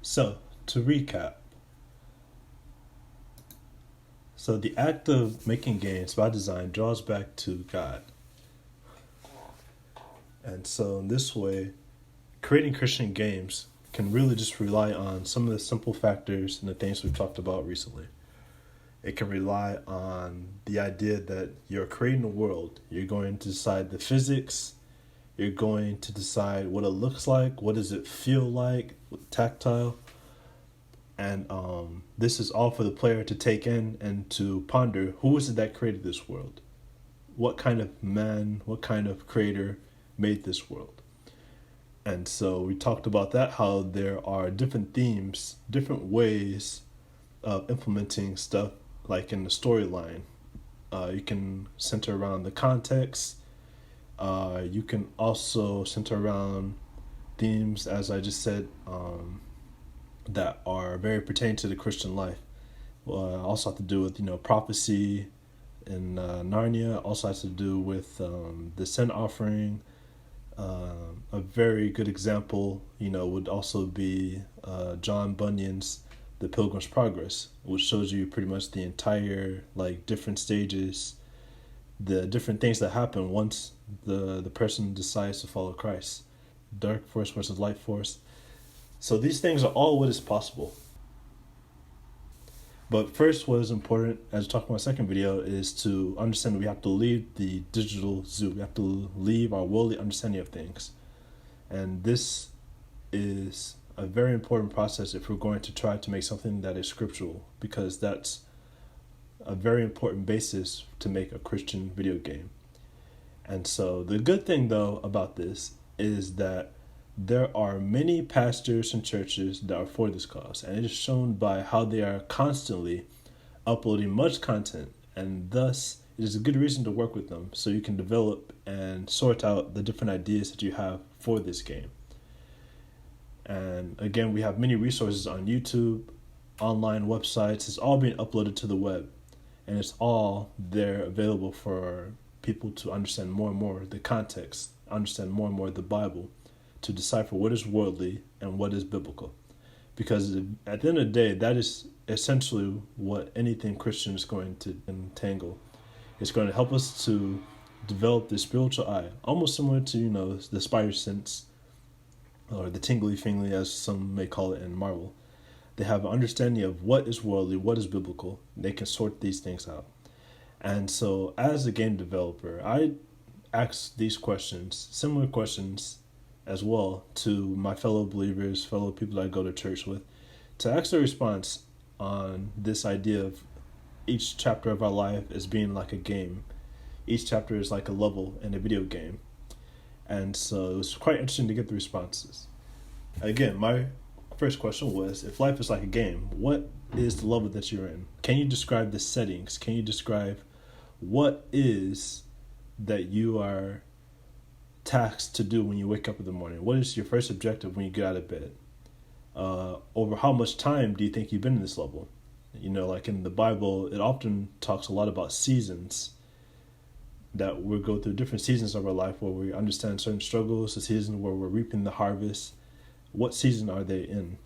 So, to recap, the act of making games by design draws back to God. And so, in this way, creating Christian games can really just rely on some of the simple factors and the things we've talked about recently. It can rely on the idea that you're creating a world. You're going to decide the physics. You're going to decide what it looks like. What does it feel like? Tactile. And this is all for the player to take in and to ponder, who is it that created this world? What kind of man, what kind of creator made this world? And so we talked about that, how there are different themes, different ways of implementing stuff, like in the storyline. You can center around the context. You can also center around themes, as I just said, that are very pertaining to the Christian life. Also have to do with prophecy in Narnia. Also has to do with the sin offering. A very good example, would also be John Bunyan's The Pilgrim's Progress, which shows you pretty much the entire different stages, the different things that happen once the person decides to follow Christ. Dark force versus light force. So these things are all what is possible. But first, what is important, as I talked in my second video, is to understand that we have to leave the digital zoo. We have to leave our worldly understanding of things. And this is a very important process if we're going to try to make something that is scriptural, because that's a very important basis to make a Christian video game. And so the good thing, though, about this is that there are many pastors and churches that are for this cause, and it is shown by how they are constantly uploading much content, and thus it is a good reason to work with them so you can develop and sort out the different ideas that you have for this game. And again, we have many resources on YouTube, online websites. It's all being uploaded to the web, and it's all there available for people to understand more and more the context, understand more and more the Bible, to decipher what is worldly and what is biblical. Because at the end of the day, that is essentially what anything Christian is going to entangle. It's going to help us to develop the spiritual eye, almost similar to, the spider sense, or the tingly fingly, as some may call it in Marvel. They have an understanding of what is worldly, what is biblical. They can sort these things out. And so as a game developer, I ask these questions, similar questions as well, to my fellow believers, fellow people that I go to church with, to ask their response on this idea of each chapter of our life as being like a game. Each chapter is like a level in a video game. And so it was quite interesting to get the responses. Again, my first question was, if life is like a game, what is the level that you're in? Can you describe the settings? Can you describe what is that you are tasked to do when you wake up in the morning? What is your first objective when you get out of bed? Over how much time do you think you've been in this level? Like in the Bible, it often talks a lot about seasons, that we'll go through different seasons of our life where we understand certain struggles, the season where we're reaping the harvest. What season are they in?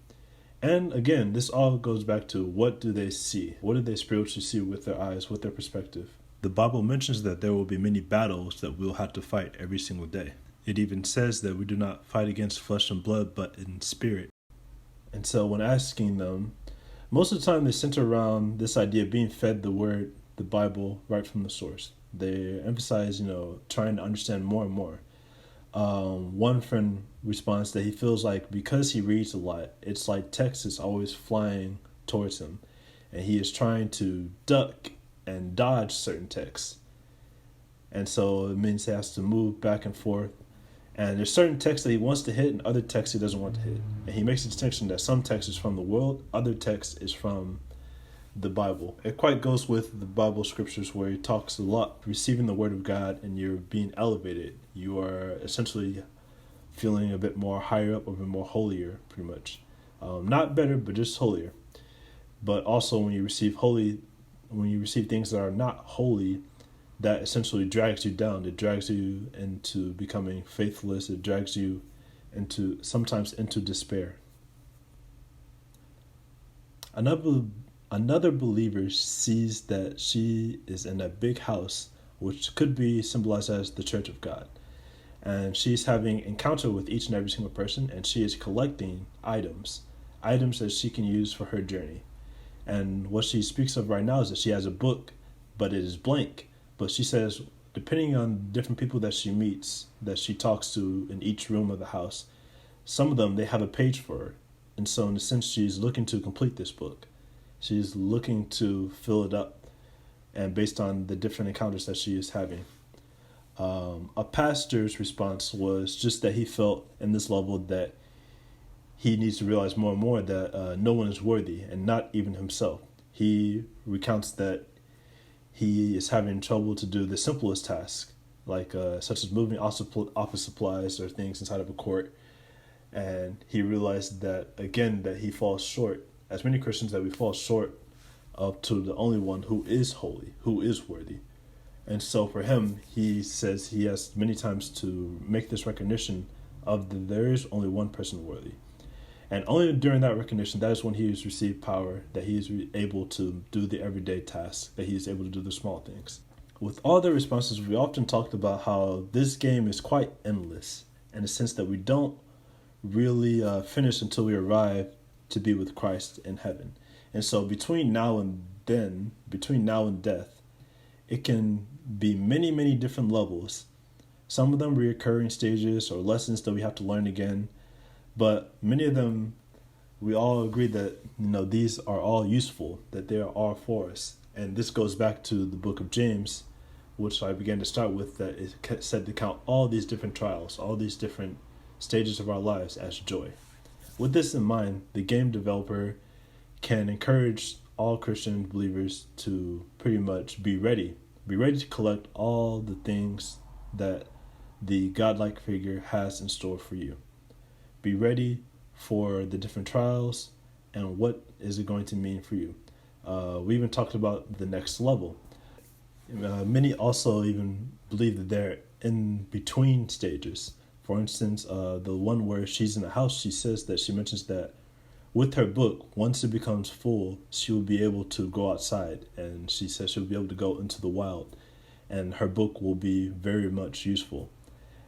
And again, this all goes back to, what do they see? What do they spiritually see with their eyes, with their perspective? The Bible mentions that there will be many battles that we'll have to fight every single day. It even says that we do not fight against flesh and blood, but in spirit. And so when asking them, most of the time they center around this idea of being fed the word, the Bible, right from the source. They emphasize, trying to understand more and more. One friend responds that he feels like because he reads a lot, it's like text is always flying towards him, and he is trying to duck and dodge certain texts. And so it means he has to move back and forth. And there's certain texts that he wants to hit and other texts he doesn't want to hit. And he makes a distinction that some text is from the world, other text is from the Bible. It quite goes with the Bible scriptures where he talks a lot, receiving the word of God, and you're being elevated. You are essentially feeling a bit more higher up, or a bit more holier, pretty much. Not better, but just holier. But also when you receive things that are not holy, that essentially drags you down. It drags you into becoming faithless. It drags you sometimes into despair. Another another believer sees that she is in a big house, which could be symbolized as the church of God. And she's having encounter with each and every single person, and she is collecting items that she can use for her journey. And what she speaks of right now is that she has a book, but it is blank. But she says, depending on different people that she meets, that she talks to in each room of the house, some of them, they have a page for her. And so in a sense, she's looking to complete this book. She's looking to fill it up, and based on the different encounters that she is having. A pastor's response was just that he felt in this level that he needs to realize more and more that no one is worthy, and not even himself. He recounts that he is having trouble to do the simplest tasks, like such as moving office supplies or things inside of a court. And he realized that, again, that he falls short, as many Christians, that we fall short of to the only one who is holy, who is worthy. And so for him, he says he has many times to make this recognition of that there is only one person worthy. And only during that recognition, that is when he has received power, that he is able to do the everyday tasks, that he is able to do the small things. With all the responses, we often talked about how this game is quite endless, in the sense that we don't really finish until we arrive to be with Christ in heaven. And so between now and death, it can be many, many different levels. Some of them reoccurring stages or lessons that we have to learn again. But many of them, we all agree that these are all useful, that they are all for us. And this goes back to the book of James, which I began to start with, that it said to count all these different trials, all these different stages of our lives as joy. With this in mind, the game developer can encourage all Christian believers to pretty much be ready to collect all the things that the godlike figure has in store for you. Be ready for the different trials and what is it going to mean for you. We even talked about the next level. Many also even believe that they're in between stages. For instance, the one where she's in the house, she mentions that with her book, once it becomes full, she will be able to go outside, and she says she'll be able to go into the wild, and her book will be very much useful.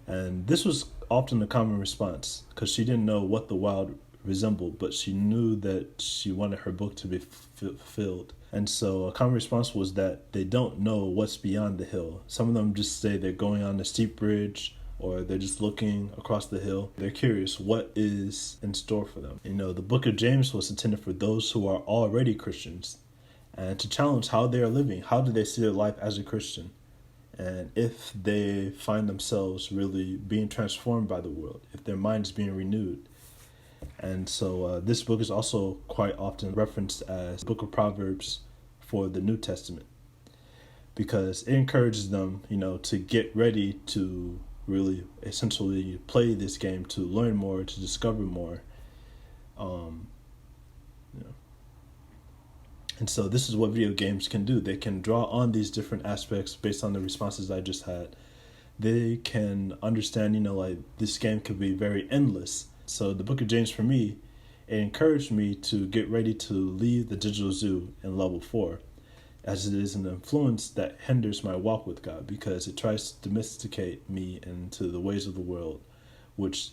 And this was often a common response, because she didn't know what the wild resembled, but she knew that she wanted her book to be fulfilled. And so a common response was that they don't know what's beyond the hill. Some of them just say they're going on a steep bridge, or they're just looking across the hill. They're curious what is in store for them. The book of James was intended for those who are already Christians, and to challenge how they are living. How do they see their life as a Christian? And if they find themselves really being transformed by the world, if their mind is being renewed. And so this book is also quite often referenced as the book of Proverbs for the New Testament, because it encourages them, to get ready to really essentially play this game, to learn more, to discover more. And so this is what video games can do. They can draw on these different aspects based on the responses I just had. They can understand, like this game could be very endless. So the book of James, for me, it encouraged me to get ready to leave the digital zoo in level 4, as it is an influence that hinders my walk with God, because it tries to domesticate me into the ways of the world, which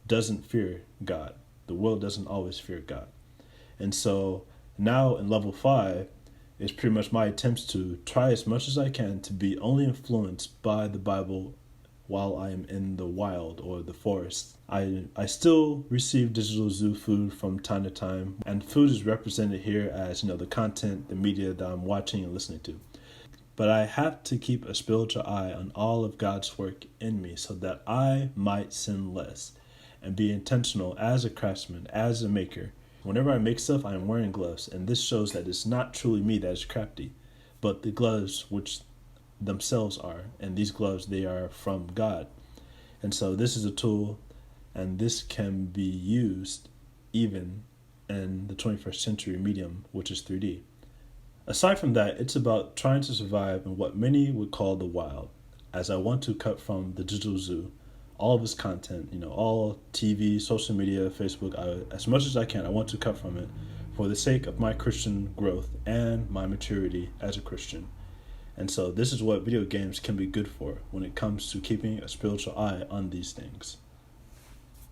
doesn't fear God. The world doesn't always fear God. And so now in level 5, it's pretty much my attempts to try as much as I can to be only influenced by the Bible while I am in the wild or the forest. I still receive digital zoo food from time to time, and food is represented here as the content, the media that I'm watching and listening to. But I have to keep a spiritual eye on all of God's work in me, so that I might sin less and be intentional as a craftsman, as a maker. Whenever I make stuff, I am wearing gloves, and this shows that it's not truly me that is crafty, but the gloves which themselves are. And these gloves, they are from God. And so this is a tool, and this can be used even in the 21st century medium, which is 3D. Aside from that, it's about trying to survive in what many would call the wild, as I want to cut from the digital zoo all of its content, all TV, social media, Facebook, as much as I can. I want to cut from it for the sake of my Christian growth and my maturity as a Christian. And so this is what video games can be good for when it comes to keeping a spiritual eye on these things.